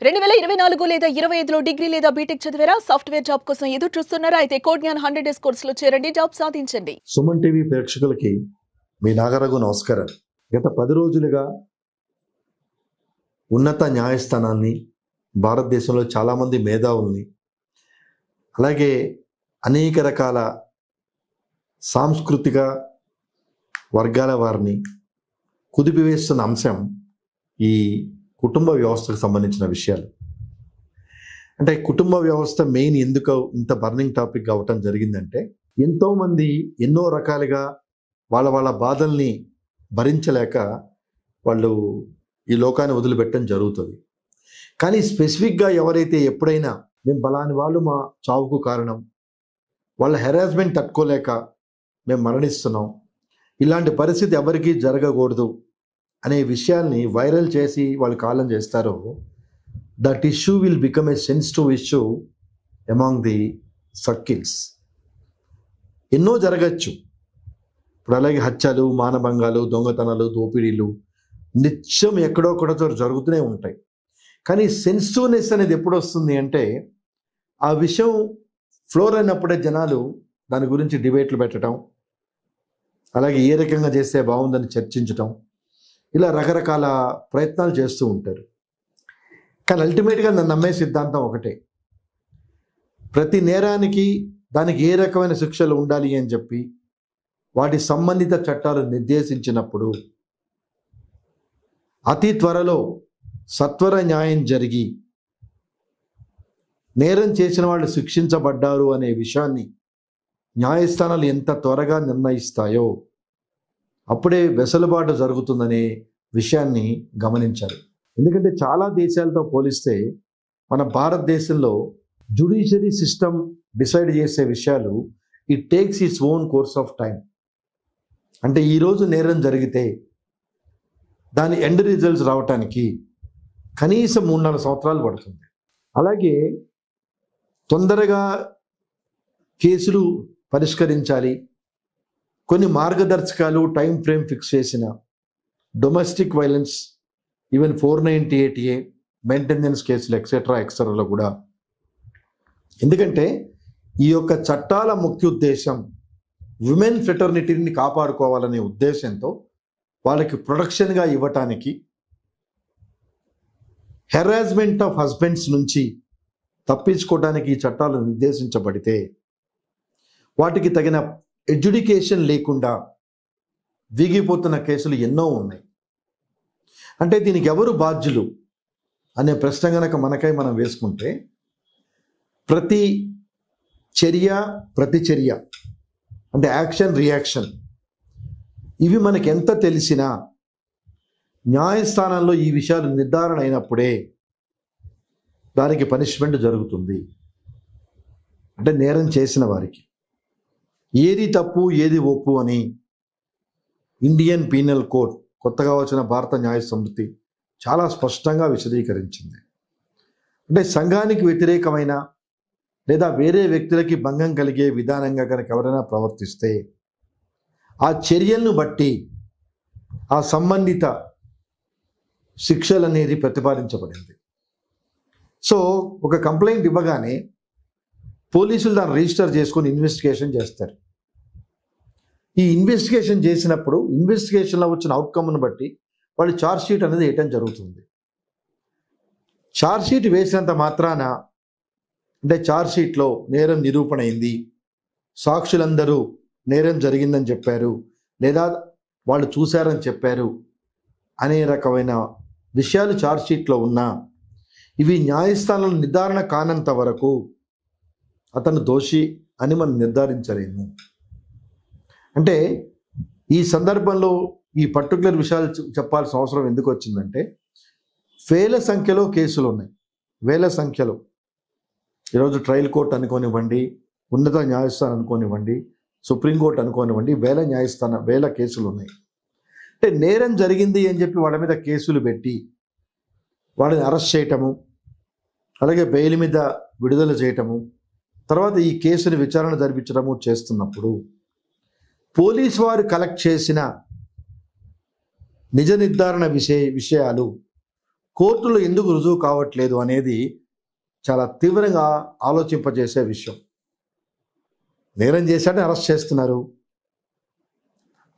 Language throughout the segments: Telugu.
2024 లేదా 25లో డిగ్రీ లేదా బీటెక్ చదివారా? సాఫ్ట్‌వేర్ జాబ్ కోసం ఎదురు చూస్తున్నారా? అయితే కోడ్ జ్ఞాన్ 100 డేస్ కోర్సులో చేరండి, జాబ్ సాధించండి. సుమన్ టీవీ ప్రేక్షకులకి మీ నాగరఘు నమస్కారం. గత 10 రోజులుగా ఉన్నత న్యాయస్థానాన్ని, భారతదేశంలో చాలామంది మేధావుల్ని, అలాగే అనేక రకాల సాంస్కృతిక వర్గాల వారిని కుదిపివేస్తున్న అంశం ఈ కుటుంబ వ్యవస్థకు సంబంధించిన విషయాలు. అంటే కుటుంబ వ్యవస్థ మెయిన్ ఎందుకు ఇంత బర్నింగ్ టాపిక్ అవ్వటం జరిగిందంటే, ఎంతోమంది ఎన్నో రకాలుగా వాళ్ళ బాధల్ని భరించలేక వాళ్ళు ఈ లోకాన్ని వదిలిపెట్టడం జరుగుతుంది. కానీ స్పెసిఫిక్గా ఎవరైతే ఎప్పుడైనా మేము బలాని వాళ్ళు మా చావుకు కారణం, వాళ్ళ హెరాస్మెంట్ తట్టుకోలేక మేము మరణిస్తున్నాం, ఇలాంటి పరిస్థితి ఎవరికీ జరగకూడదు అనే విషయాల్ని వైరల్ చేసి వాళ్ళు కాలం చేస్తారో, that issue will become a sensitive issue among the circles. ఎన్నో జరగచ్చు. ఇప్పుడు అలాగే హత్యలు, మానభంగాలు, దొంగతనాలు, దోపిడీలు నిత్యం ఎక్కడొక్కడో జరుగుతూనే ఉంటాయి. కానీ సెన్సిటివ్నెస్ అనేది ఎప్పుడు వస్తుంది అంటే, ఆ విషయం ఫ్లోర్ అయినప్పుడే జనాలు దాని గురించి డిబేట్లు పెట్టడం, అలాగే ఏ రకంగా చేస్తే బాగుందని చర్చించటం, ఇలా రకరకాల ప్రయత్నాలు చేస్తూ ఉంటారు. కానీ అల్టిమేట్గా నన్ను నమ్మే సిద్ధాంతం ఒకటే: ప్రతి నేరానికి దానికి ఏ రకమైన శిక్షలు ఉండాలి అని చెప్పి వాటి సంబంధిత చట్టాలు నిర్దేశించినప్పుడు అతి త్వరలో సత్వర న్యాయం జరిగి నేరం చేసిన వాళ్ళు శిక్షించబడ్డారు అనే విషయాన్ని న్యాయస్థానాలు ఎంత త్వరగా నిర్ణయిస్తాయో అప్పుడే వెసులుబాటు జరుగుతుందనే విషయాన్ని గమనించాలి. ఎందుకంటే చాలా దేశాలతో పోలిస్తే మన భారతదేశంలో జ్యుడిషియరీ సిస్టమ్ డిసైడ్ చేసే విషయాలు it takes its own course of time. అంటే ఈరోజు నేరం జరిగితే దాని ఎండ్ రిజల్ట్స్ రావటానికి కనీసం 3-4 సంవత్సరాలు పడుతుంది. అలాగే తొందరగా కేసులు పరిష్కరించాలి, కొన్ని మార్గదర్శకాలు టైం ఫ్రేమ్ ఫిక్స్ చేసిన domestic violence, even 498A maintenance కేసులు ఎక్సెట్రాలో కూడా. ఎందుకంటే ఈ యొక్క చట్టాల ముఖ్య ఉద్దేశం విమెన్ ఫ్రెటర్నిటీని కాపాడుకోవాలనే ఉద్దేశంతో వాళ్ళకి ప్రొటెక్షన్గా ఇవ్వటానికి, హెరాస్మెంట్ ఆఫ్ హస్బెండ్స్ నుంచి తప్పించుకోవడానికి ఈ చట్టాలు నిర్దేశించబడితే, వాటికి తగిన ఎడ్యుడికేషన్ లేకుండా వీగిపోతున్న కేసులు ఎన్నో ఉన్నాయి. అంటే దీనికి ఎవరు బాధ్యులు అనే ప్రశ్న కనుక మనం వేసుకుంటే, ప్రతి చర్య అంటే యాక్షన్ రియాక్షన్, ఇవి మనకి ఎంత తెలిసినా న్యాయస్థానంలో ఈ విషయాలు నిర్ధారణ అయినప్పుడే దానికి పనిష్మెంట్ జరుగుతుంది. అంటే నేరం చేసిన వారికి ఏది తప్పు ఏది ఒప్పు అని ఇండియన్ పీనల్ కోడ్, కొత్తగా వచ్చిన భారత న్యాయ సమితి చాలా స్పష్టంగా విశదీకరించింది. అంటే సంఘానికి వ్యతిరేకమైన లేదా వేరే వ్యక్తులకి భంగం కలిగే విధానంగా కనుక ఎవరైనా ప్రవర్తిస్తే ఆ చర్యలను బట్టి ఆ సంబంధిత శిక్షలు అనేది ప్రతిపాదించబడింది. సో ఒక కంప్లైంట్ ఇవ్వగానే పోలీసులు దాన్ని రిజిస్టర్ చేసుకొని ఇన్వెస్టిగేషన్ చేస్తారు. ఈ ఇన్వెస్టిగేషన్ చేసినప్పుడు ఇన్వెస్టిగేషన్లో వచ్చిన అవుట్కమ్ను బట్టి వాళ్ళు ఛార్జ్ షీట్ అనేది వేయటం జరుగుతుంది. ఛార్జ్ షీట్ వేసినంత మాత్రాన, అంటే ఛార్జ్ షీట్లో నేరం నిరూపణ అయింది, సాక్షులందరూ నేరం జరిగిందని చెప్పారు లేదా వాళ్ళు చూశారని చెప్పారు అనే రకమైన విషయాలు ఛార్జ్ షీట్లో ఉన్నా, ఇవి న్యాయస్థానంలో నిర్ధారణ కానంత వరకు అతను దోషి అని మనం నిర్ధారించలేము. అంటే ఈ సందర్భంలో ఈ పర్టికులర్ విషయాలు చెప్పాల్సిన అవసరం ఎందుకు వచ్చిందంటే, వేల సంఖ్యలో కేసులు ఉన్నాయి, వేల సంఖ్యలో. ఈరోజు ట్రయల్ కోర్ట్ అనుకోనివ్వండి, ఉన్నత న్యాయస్థానం అనుకోనివ్వండి, సుప్రీంకోర్టు అనుకోనివ్వండి, వేల కేసులు ఉన్నాయి. అంటే నేరం జరిగింది అని చెప్పి వాళ్ళ మీద కేసులు పెట్టి వాళ్ళని అరెస్ట్ చేయటము, అలాగే బెయిల్ మీద విడుదల చేయటము, తర్వాత ఈ కేసుని విచారణ జరిపించడము చేస్తున్నప్పుడు పోలీసు వారు కలెక్ట్ చేసిన నిజ నిర్ధారణ విషయాలు కోర్టులో ఎందుకు రుజువు కావట్లేదు అనేది చాలా తీవ్రంగా ఆలోచింపజేసే విషయం. నేరం చేశాడని అరెస్ట్ చేస్తున్నారు.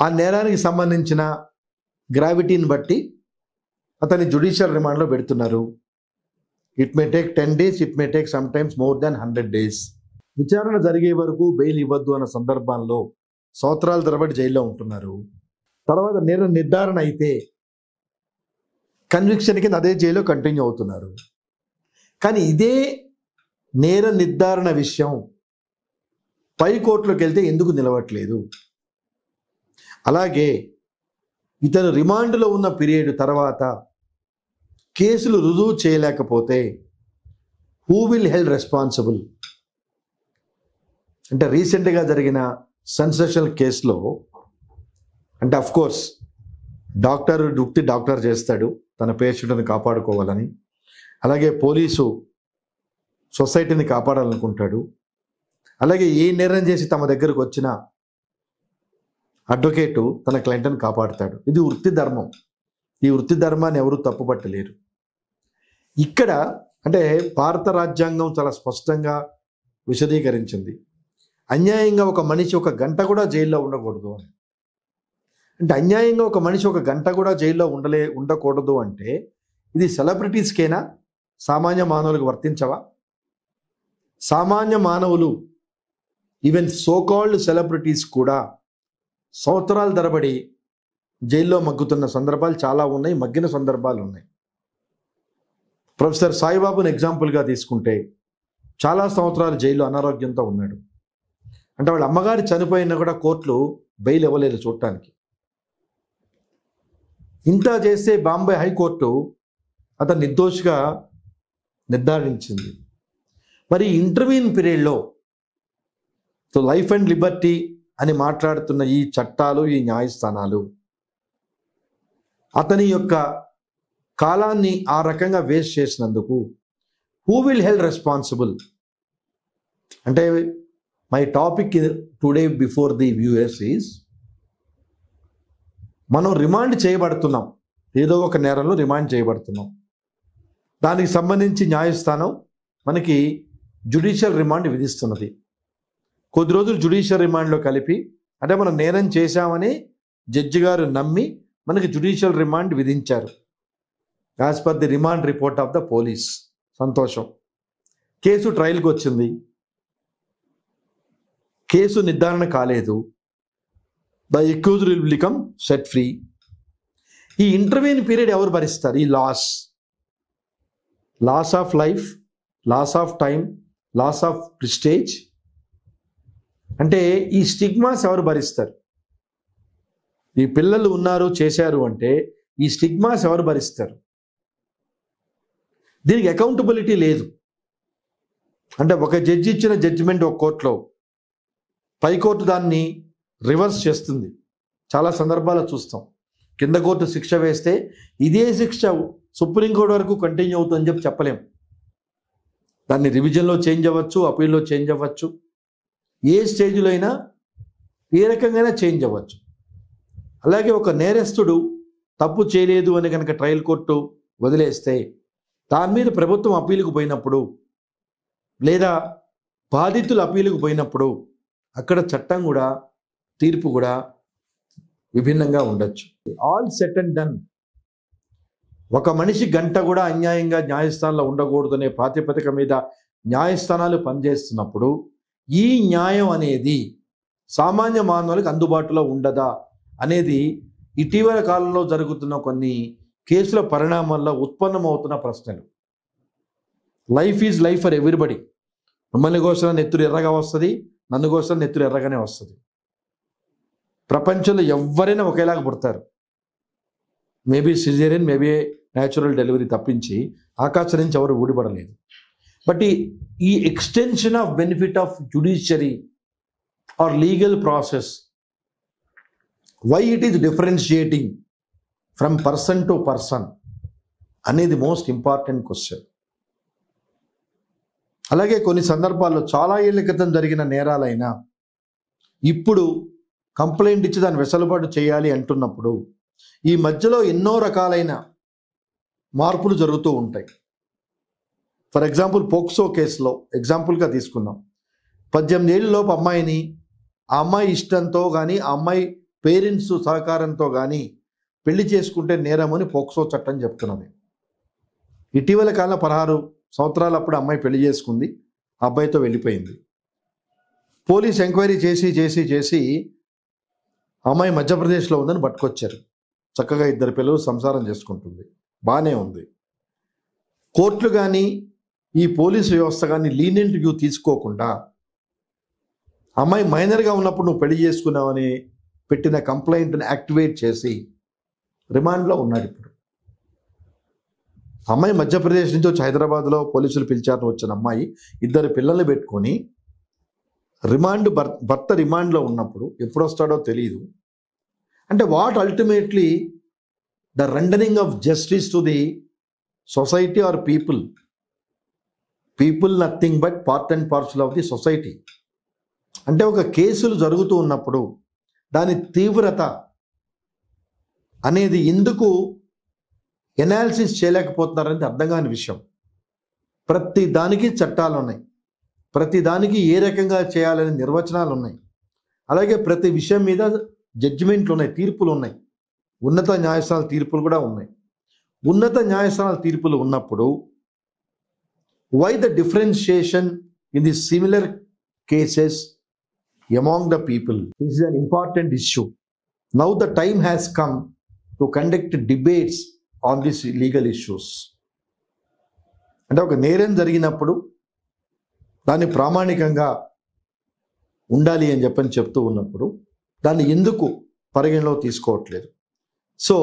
ఆ నేరానికి సంబంధించిన గ్రావిటీని బట్టి అతన్ని జ్యుడిషియల్ రిమాండ్లో పెడుతున్నారు. It may take 10 days, it may take some times more than 100 days. విచారణ జరిగే వరకు బెయిల్ ఇవ్వద్దు అన్న సందర్భాల్లో సంవత్సరాల తరబడి జైల్లో ఉంటున్నారు. తర్వాత నేర నిర్ధారణ అయితే కన్విక్షన్ కింద అదే జైల్లో కంటిన్యూ అవుతున్నారు. కానీ ఇదే నేర నిర్ధారణ విషయం పై కోర్టులోకి వెళ్తే ఎందుకు నిలవట్లేదు? అలాగే ఇతను రిమాండ్లో ఉన్న పీరియడ్ తర్వాత కేసులు రుజువు చేయలేకపోతే హూ విల్ హెల్డ్ రెస్పాన్సిబుల్? అంటే రీసెంట్గా జరిగిన సెన్సేషనల్ కేసులో అంటే అఫ్ కోర్స్ డాక్టర్ చేస్తాడు తన పేషెంట్ని కాపాడుకోవాలని. అలాగే పోలీసు సొసైటీని కాపాడాలనుకుంటాడు. అలాగే ఏ నేరం చేసి తమ దగ్గరకు వచ్చిన అడ్వకేటు తన క్లయింట్ని కాపాడుతాడు. ఇది వృత్తి ధర్మం. ఈ వృత్తి ధర్మాన్ని ఎవరు తప్పుపట్టలేరు. ఇక్కడ అంటే భారత రాజ్యాంగం చాలా స్పష్టంగా విశదీకరించింది. అన్యాయంగా ఒక మనిషి 1 గంట కూడా జైల్లో ఉండకూడదు అని. అంటే అన్యాయంగా ఒక మనిషి 1 గంట కూడా జైల్లో ఉండకూడదు అంటే ఇది సెలబ్రిటీస్కేనా, సామాన్య మానవులకు వర్తించవా? సామాన్య మానవులు ఈవెన్ సోకాల్డ్ సెలబ్రిటీస్ కూడా సంవత్సరాల తరబడి జైల్లో మగ్గుతున్న సందర్భాలు చాలా ఉన్నాయి, మగ్గిన సందర్భాలు ఉన్నాయి. ప్రొఫెసర్ సాయిబాబుని ఎగ్జాంపుల్గా తీసుకుంటే చాలా సంవత్సరాలు జైల్లో అనారోగ్యంతో ఉన్నాడు. అంటే వాళ్ళ అమ్మగారు చనిపోయినా కూడా కోర్టులు బెయిల్ ఇవ్వలేదు చూడటానికి. ఇంత చేస్తే బాంబే హైకోర్టు అతను నిర్దోషిగా నిర్ధారించింది. మరి ఇంటర్వ్యూన్ పీరియడ్లో లైఫ్ అండ్ లిబర్టీ అని మాట్లాడుతున్న ఈ చట్టాలు, ఈ న్యాయస్థానాలు అతని యొక్క కాలాన్ని ఆ రకంగా వేస్ట్ చేసినందుకు హూ విల్ హెల్డ్ రెస్పాన్సిబుల్? అంటే my topic today before the viewers is, మనం రిమాండ్ చేయబడుతున్నాం, ఏదో ఒక నేరంలో రిమాండ్ చేయబడుతున్నాం. దానికి సంబంధించి న్యాయస్థానం మనకి జ్యుడిషియల్ రిమాండ్ విధిస్తున్నది. కొద్ది రోజులు జ్యుడిషియల్ రిమాండ్లో కలిపి అంటే మనం నేరం చేశామని జడ్జి గారు నమ్మి మనకి జ్యుడిషియల్ రిమాండ్ విధించారు as per the remand report of the police. సంతోషం. కేసు ట్రయల్కి వచ్చింది, కేసు నిర్ధారణ కాలేదు. The accused will become set free. ఈ ఇంటర్వ్యూన్ పీరియడ్ ఎవరు భరిస్తారు? ఈ loss of life, loss of time, loss of prestige, అంటే ఈ స్టిగ్మాస్ ఎవరు భరిస్తారు? ఈ పిల్లలు ఉన్నారు చేశారు అంటే ఈ స్టిగ్మాస్ ఎవరు భరిస్తారు? దీనికి అకౌంటబిలిటీ లేదు. అంటే ఒక జడ్జి ఇచ్చిన జడ్జిమెంట్ ఒక కోర్టులో పై కోర్టు దాన్ని రివర్స్ చేస్తుంది. చాలా సందర్భాలు చూస్తాం. కింద కోర్టు శిక్ష వేస్తే ఇదే శిక్ష సుప్రీంకోర్టు వరకు కంటిన్యూ అవుతుందని చెప్పలేం. దాన్ని రివిజన్లో చేంజ్ అవ్వచ్చు, అపీల్లో చేంజ్ అవ్వచ్చు, ఏ స్టేజ్లో అయినా ఏ రకంగా చేంజ్ అవ్వచ్చు. అలాగే ఒక నేరస్తుడు తప్పు చేయలేదు అని కనుక ట్రయల్ కోర్టు వదిలేస్తే దాని మీద ప్రభుత్వం అప్పీలుకు పోయినప్పుడు లేదా బాధితులు అప్పీలుకు పోయినప్పుడు అక్కడ చట్టం కూడా తీర్పు కూడా విభిన్నంగా ఉండొచ్చు. All set and done. ఒక మనిషి గంట కూడా అన్యాయంగా న్యాయస్థానంలో ఉండకూడదనే ప్రాతిపదిక మీద న్యాయస్థానాలు పనిచేస్తున్నప్పుడు ఈ న్యాయం అనేది సామాన్య మానవులకు అందుబాటులో ఉండదా అనేది ఇటీవల కాలంలో జరుగుతున్న కొన్ని కేసుల పరిణామాల్లో ఉత్పన్నమవుతున్న ప్రశ్నలు. Life is life for everybody. మిమ్మల్ని కోసం నెత్తురు ఎర్రగా వస్తుంది, నన్ను కోసం నెత్తురు ఎర్రగానే వస్తుంది. ప్రపంచంలో ఎవరైనా ఒకేలాగా పుడతారు. Maybe caesarean, maybe natural delivery తప్పించి ఆకాశం నుంచి ఎవరు ఊడిపడలేదు. బట్ ఈ extension of benefit of judiciary or legal process, why it is differentiating from person to person అనేది మోస్ట్ ఇంపార్టెంట్ క్వశ్చన్. అలాగే కొన్ని సందర్భాల్లో చాలా ఏళ్ల క్రితం జరిగిన నేరాలైనా ఇప్పుడు కంప్లైంట్ ఇచ్చి దాన్ని వెసులుబాటు చేయాలి అంటున్నప్పుడు ఈ మధ్యలో ఎన్నో రకాలైన మార్పులు జరుగుతూ ఉంటాయి. ఫర్ ఎగ్జాంపుల్ పోక్సో కేసులో ఎగ్జాంపుల్గా తీసుకుందాం. 18 ఏళ్ళలోపు అమ్మాయిని ఆ అమ్మాయి ఇష్టంతో కానీ ఆ అమ్మాయి పేరెంట్స్ సహకారంతో కానీ పెళ్లి చేసుకుంటే నేరమని పోక్సో చట్టం చెప్తున్నది. ఇటీవల కాలం 16 సంవత్సరాలు అప్పుడు అమ్మాయి పెళ్లి చేసుకుంది, ఆ అబ్బాయితో వెళ్ళిపోయింది. పోలీస్ ఎంక్వైరీ చేసి అమ్మాయి మధ్యప్రదేశ్లో ఉందని పట్టుకొచ్చారు. చక్కగా 2 పిల్లలు సంసారం చేసుకుంటుంది, బాగానే ఉంది. కోర్టులు కానీ ఈ పోలీసు వ్యవస్థ కానీ లీనియంట్ వ్యూ తీసుకోకుండా అమ్మాయి మైనర్గా ఉన్నప్పుడు నువ్వు పెళ్లి చేసుకున్నావని పెట్టిన కంప్లైంట్ని యాక్టివేట్ చేసి రిమాండ్లో ఉన్నాడు. ఇప్పుడు అమ్మాయి మధ్యప్రదేశ్ నుంచి వచ్చి హైదరాబాద్లో పోలీసులు పిలిచారు. వచ్చిన అమ్మాయి 2 పిల్లలు పెట్టుకొని భర్త రిమాండ్లో ఉన్నప్పుడు ఎప్పుడు వస్తాడో తెలియదు. అంటే what ultimately the rendering of justice to the society or people nothing but part and parcel of the society. అంటే ఒక కేసులు జరుగుతూ ఉన్నప్పుడు దాని తీవ్రత అనేది ఎందుకు ఎనాలిసిస్ చేయలేకపోతున్నారనేది అర్థం కాని విషయం. ప్రతి దానికి చట్టాలు ఉన్నాయి, ప్రతి దానికి ఏ రకంగా చేయాలనే నిర్వచనాలు ఉన్నాయి, అలాగే ప్రతి విషయం మీద జడ్జిమెంట్లు ఉన్నాయి, తీర్పులు ఉన్నాయి, ఉన్నత న్యాయస్థానాల తీర్పులు కూడా ఉన్నాయి. ఉన్నత న్యాయస్థానాల తీర్పులు ఉన్నప్పుడు why the differentiation in the similar cases among the people? This is an important issue. Now the time has come to conduct debates on these legal issues. అంటే ఒక నేరం జరిగినప్పుడు దాన్ని ప్రామాణికంగా ఉండాలి అని చెప్తూ ఉన్నప్పుడు దాన్ని ఎందుకు పరిగణలో తీసుకోవట్లేదు? సో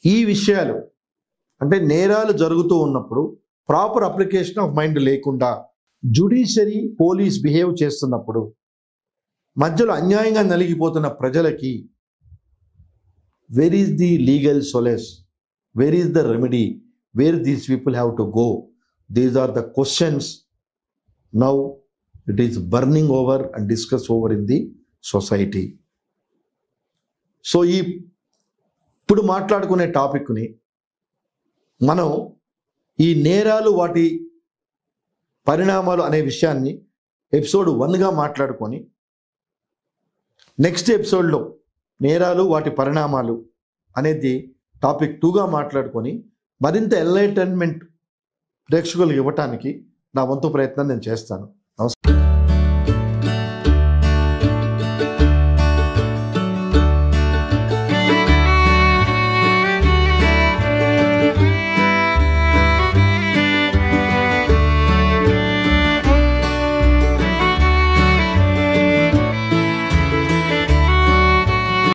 ఈ విషయాలు అంటే నేరాలు జరుగుతూ ఉన్నప్పుడు ప్రాపర్ అప్లికేషన్ ఆఫ్ మైండ్ లేకుండా జ్యుడిషియరీ పోలీస్ బిహేవ్ చేస్తున్నప్పుడు మధ్యలో అన్యాయంగా నలిగిపోతున్న ప్రజలకి where is the legal solace, where is the remedy, where these people have to go? These are the questions now it is burning over and discuss over in the society. So ఇప్పుడు మాట్లాడుకునే టాపిక్ని మనం ఈ నేరాలు వాటి పరిణామాలు అనే విషయాన్ని ఎపిసోడ్ 1గా మాట్లాడుకొని నెక్స్ట్ ఎపిసోడ్లో నేరాలు వాటి పరిణామాలు అనేది టాపిక్ 2గా మాట్లాడుకొని మరింత ఎన్లైటన్మెంట్ ప్రేక్షకులు ఇవ్వటానికి నా వంతు ప్రయత్నం నేను చేస్తాను. నమస్కారం.